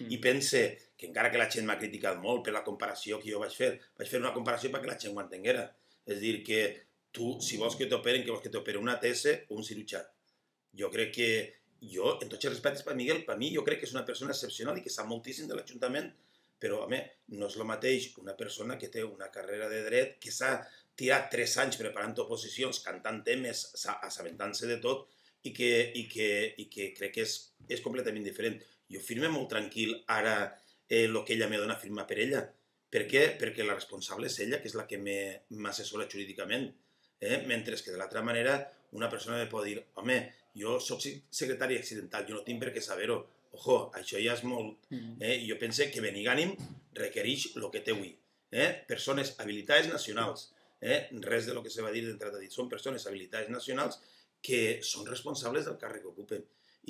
I pense que encara que la gent m'ha criticat molt per la comparació que jo vaig fer una comparació perquè la gent ho entenguera. És a dir, que tu, si vols que t'operen, que vols que t'operen un ATS o un cirurgià. Jo crec que jo, en tots els respectes per Miguel, per mi jo crec que és una persona excepcional i que sap moltíssim de l'Ajuntament, però, home, no és el mateix una persona que té una carrera de dret, que s'ha tirat 3 anys preparant oposicions, cantant temes, assabentant-se de tot, i que crec que és completament diferent. Jo firme molt tranquil ara el que ella me dona firmar per ella. Per què? Perquè la responsable és ella, que és la que m'assessora jurídicament. Mentre que de l'altra manera una persona me pot dir, home, jo soc secretari accidental, jo no tinc per què saber-ho. Ojo, això ja és molt... Jo pense que Benigànim requereix el que té avui. Persones habilitades nacionals. Res de lo que se va dir d'entrada dit. Són persones habilitades nacionals que són responsables del càrrec que ocupen.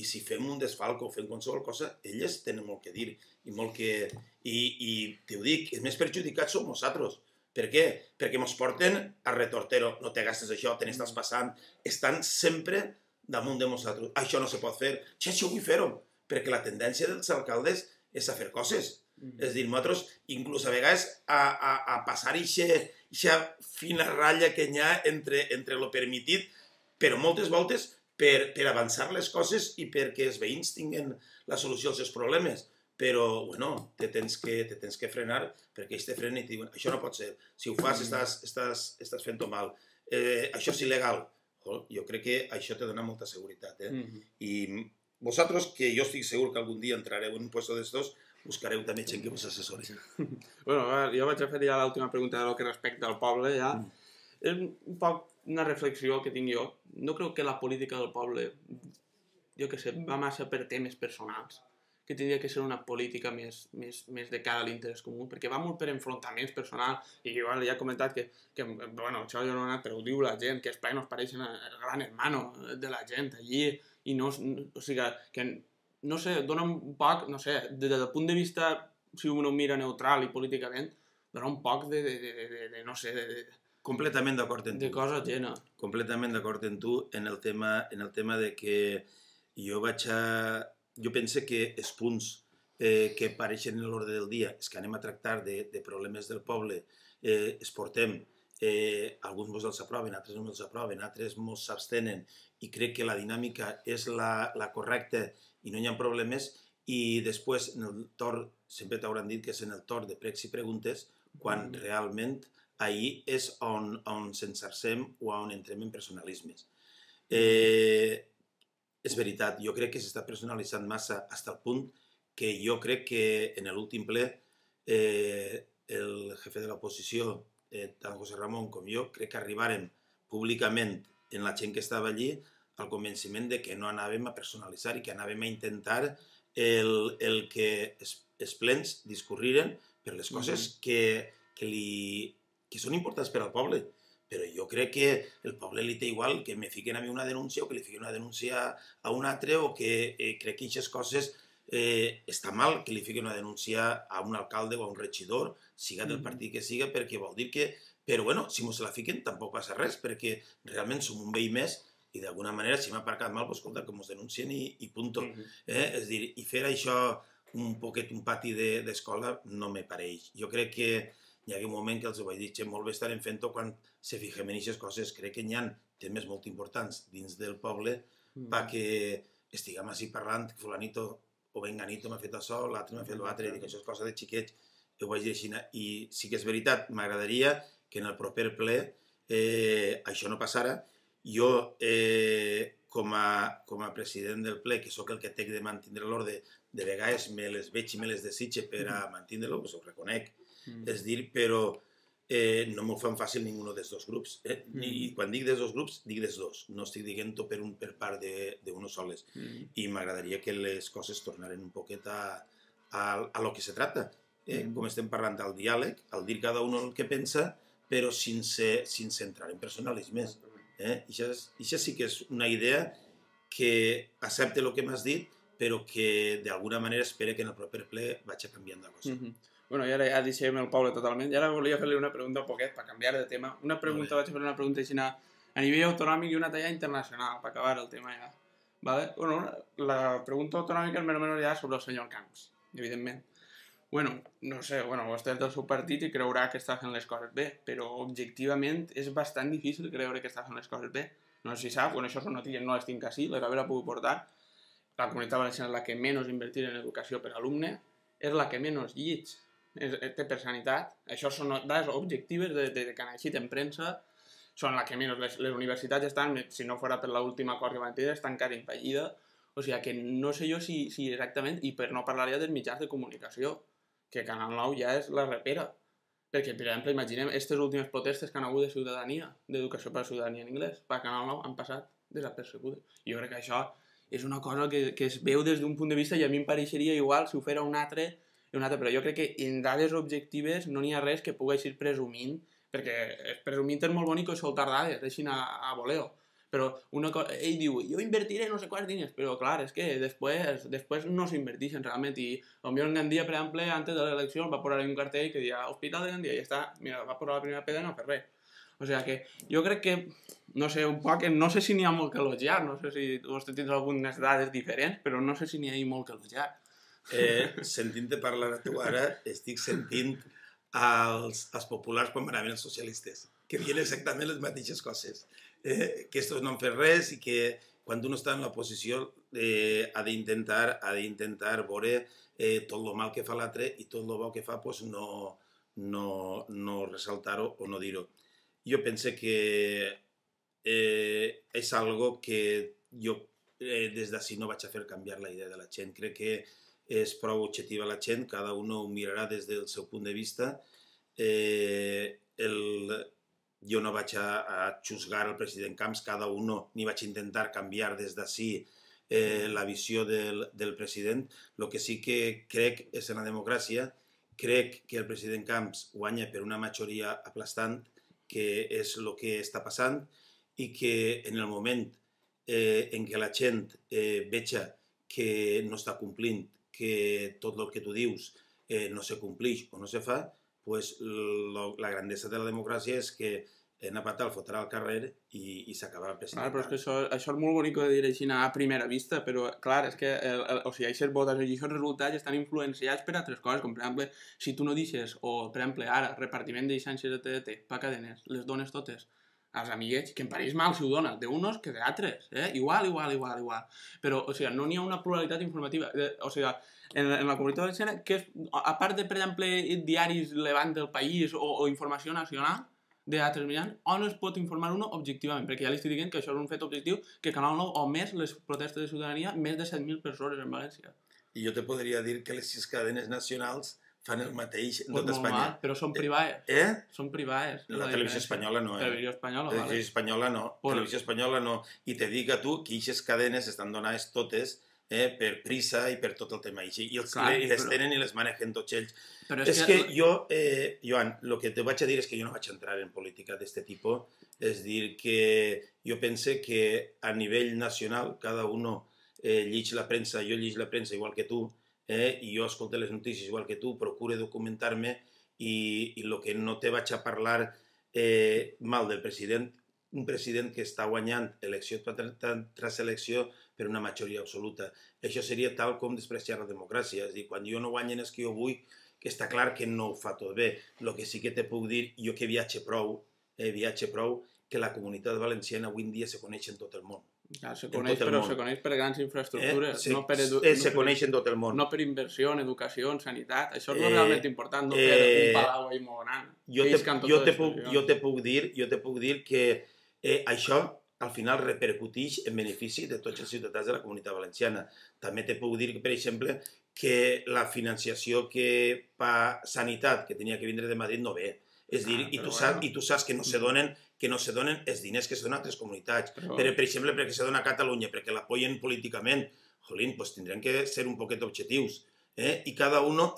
I si fem un desfalco o fem qualsevol cosa, elles tenen molt que dir i molt que... I te ho dic, els més perjudicats som nosaltres. Per què? Perquè ens porten a retortero, no te gastes això, te n'estàs passant. Estan sempre damunt de nosaltres. Això no se pot fer. Això vull fer-ho. Perquè la tendència dels alcaldes és a fer coses. És a dir, nosaltres, inclús a vegades, a passar aquesta fina ratlla que hi ha entre lo permitit, però moltes voltes per avançar les coses i perquè els veïns tinguin la solució als seus problemes. Però, bueno, te tens que frenar perquè ells te frenen i et diuen això no pot ser, si ho fas estàs fent-ho mal, això és il·legal. Jo crec que això te dona molta seguretat. I vosaltres, que jo estic segur que algun dia entrareu en un puesto d'estos, buscareu també gent que vos assessori. Bueno, jo vaig a fer ja l'última pregunta del que respecta al poble, ja. És un poc una reflexió que tinc jo. No crec que la política del poble, jo què sé, va massa per temes personals, que tindria que ser una política més de cara a l'interès comú, perquè va molt per enfrontaments personals, i jo ja he comentat que bueno, això jo no he anat, però ho diu la gent, que els plenos pareixen el gran hermano de la gent allí, i no, o sigui, que no sé, dona un poc, no sé, des del punt de vista, si uno mira neutral i políticament, dona un poc no sé, completament d'acord en tu. De cosa ajena. Completament d'acord en tu en el tema de que jo pense que els punts que apareixen en l'ordre del dia, és que anem a tractar de problemes del poble, es portem, alguns els aproven, altres no els aproven, altres ens s'abstenen, i crec que la dinàmica és la correcta i no hi ha problemes, i després en el torn, sempre t'hauran dit que és en el torn de pregs i preguntes, quan realment ahir és on s'encercem o on entrem en personalismes. És veritat, jo crec que s'està personalitzant massa fins al punt que jo crec que en l'últim ple el jefe de l'oposició, tant José Ramon com jo, crec que arribàrem públicament en la gent que estava allí al convenciment de que no anàvem a personalitzar i que anàvem a intentar el que els plens discorriren per les coses que són importants per al poble. Però jo crec que el poble li té igual que me fiquen a mi una denúncia o que li fiquen una denúncia a un altre, o que crec que aquestes coses està mal que li fiquen una denúncia a un alcalde o a un regidor, siga del partit que siga, perquè vol dir que... Però bueno, si mos la fiquen tampoc passa res, perquè realment som un veí més i d'alguna manera si m'ha aparcat mal, doncs escolta, que mos denuncien i punto. És a dir, i fer això un poquet, un pati d'escola no me pareix. Jo crec que hi ha un moment que els ho vaig dir, molt bé estarem fent-ho quan se fixem en aquestes coses. Crec que hi ha temes molt importants dins del poble perquè estiguem així parlant, fulanito o venganito m'ha fet això, l'altre m'ha fet l'altre, i dic, això és cosa de xiquets, ho vaig dir així. I sí que és veritat, m'agradaria que en el proper ple això no passara. Jo, com a president del ple, que sóc el que té de mantenir l'ordre, de vegades me les veig i me les desitge per a mantenir-lo, doncs ho reconec. És dir, però no m'ho fan fàcil ningú dels dos grups. I quan dic dels dos grups, dic dels dos. No estic dient-ho per part d'uno soles. I m'agradaria que les coses tornaren un poquet a lo que se trata. Com estem parlant del diàleg, al dir cada un el que pensa, però sense entrar en personalismes. Això sí que és una idea que accepta el que m'has dit, però que d'alguna manera espera que en el proper ple vagi canviant la cosa. Bueno, i ara ja deixem el poble totalment. I ara volia fer-li una pregunta un poquet, per canviar de tema. Vaig a fer una pregunta així a nivell autonòmic i una talla internacional, per acabar el tema ja. Bueno, la pregunta autonòmica és més o menys ja sobre el senyor Camps. evidentment. Bueno, no sé, vostè és del seu partit i creurà que està fent les coses bé, però objectivament és bastant difícil creure que està fent les coses bé. No sé si sap, això són notícies, no les tinc així, les haurà pogut portar. La Comunitat Valenciana és la que menys invertir en educació per alumne, és la que menys llits té per sanitat. Això són dades objectives de que han eixit en premsa, són la que menys. Les universitats estan, si no fora per l'última acord que van tenir, estan quasi en fallida. O sigui que no sé jo si exactament, i per no parlar ja dels mitjans de comunicació, que Canal 9 ja és la repera. Perquè, per exemple, imaginem aquestes últimes protestes que han hagut de ciutadania, d'educació per a ciutadania en anglès, per Canal 9 han passat desapercebudes. Jo crec que això és una cosa que es veu des d'un punt de vista i a mi em pareixeria igual si ho fera un altre, però jo crec que en dades objectives no n'hi ha res que pugui ser presumint, perquè presumint és molt bonic soltar dades, deixin a voleo. Però ell diu, jo invertiré no sé quants diners, però clar, és que després no s'inverteixen realment. I potser en Gandia, per exemple, antes de l'elecció va posar un cartell que deia Hospital de Gandia i ja està, mira, va posar la primera pedra i no fer res. O sigui que jo crec que, no sé, un poc, no sé si n'hi ha molt que elogiar, no sé si vostè tens algunes dades diferents, però no sé si n'hi ha molt que elogiar. Sentint-te parlar a tu ara, estic sentint els populars quan anaven els socialistes, que diuen exactament les mateixes coses. Que estos no han fet res i que quan un està en la posició ha d'intentar veure tot el mal que fa l'altre i tot el bo que fa no ressaltar-ho o no dir-ho. Jo penso que és algo que jo des d'ací no vaig a fer canviar la idea de la gent. Crec que és prou objectiva la gent, cada un ho mirarà des del seu punt de vista. Jo no vaig a juzgar el president Camps, cada un ni vaig intentar canviar des d'ací la visió del president. El que sí que crec és en la democràcia, crec que el president Camps guanya per una majoria aplastant, que és el que està passant, i que en el moment en què la gent veja que no està complint, que tot el que tu dius no se complix o no se fa, pues la grandesa de la democràcia és que Napatal fotrà al carrer i s'acabarà el president. Clar, però és que això és molt bonic de dir així a primera vista, però clar, és que aquestes votacions i aquests resultats estan influenciats per altres coses, com per exemple, si tu no deixes, o per exemple ara, repartiment de llicències de TDT per cadenes, les dones totes als amiguets, que em pareix mal si ho dona, d'uns que d'altres, igual. Però, o sigui, no n'hi ha una pluralitat informativa. O sigui, en la Comunitat Valenciana, a part de, per exemple, diaris Levant del País o informació nacional d'altres mitjans, on es pot informar uno objectivament? Perquè ja li estic dient que això és un fet objectiu, que Canal 9 o més les protestes de ciutadania, més de 7.000 persones en València. I jo te podria dir que les 6 cadenes nacionals fan el mateix en tot Espanya. Però són privades. Són privades. La televisió espanyola no. Televisió espanyola, vale. Televisió espanyola no. Televisió espanyola no. I te dic a tu que aquestes cadenes estan donades totes per prisa i per tot el tema. I les tenen i les manegen tots ells. És que jo, Joan, el que te vaig a dir és que jo no vaig entrar en política d'aquest tipus. És dir, que jo pense que a nivell nacional cada un llig la premsa, jo llig la premsa igual que tu, i jo escolto les notícies igual que tu, procuro documentar-me i el que no te vaig a parlar mal del president, un president que està guanyant elecció tras elecció per una majoria absoluta. Això seria tal com despreciar la democràcia. És a dir, quan jo no guanyen els que jo vull, que està clar que no ho fa tot bé. El que sí que te puc dir, jo que viatge prou, que la Comunitat Valenciana avui en dia se coneix en tot el món. Se coneix, però se coneix per grans infraestructures. Se coneix en tot el món. No per inversió en educació, en sanitat. Això és realment important, no per un palau ahí molt gran. Jo te puc dir que això al final repercuteix en benefici de tots els ciutadans de la Comunitat Valenciana. També te puc dir, per exemple, que la financiació que fa sanitat, que tenia que vindre de Madrid, no ve. És dir, i tu saps que no se donen els diners que se donen a altres comunitats. Per exemple, perquè se dona a Catalunya, perquè l'apoyen políticament. Jolín, doncs tindrem que ser un poquet objectius. I cada uno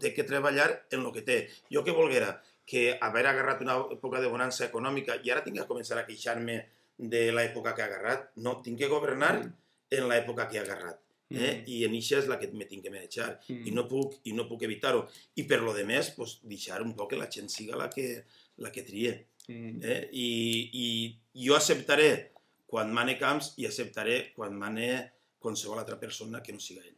té que treballar en el que té. Jo que volguera que haver agarrat una època de bonança econòmica i ara tinc que començar a queixar-me de l'època que he agarrat. No, tinc que governar en l'època que he agarrat. I en això és la que me tinc que manejar. I no puc evitar-ho. I per lo demés, deixar un poc que la gent siga la que trie. I jo acceptaré quan mane Camps i acceptaré quan mane qualsevol altra persona que no siga ell.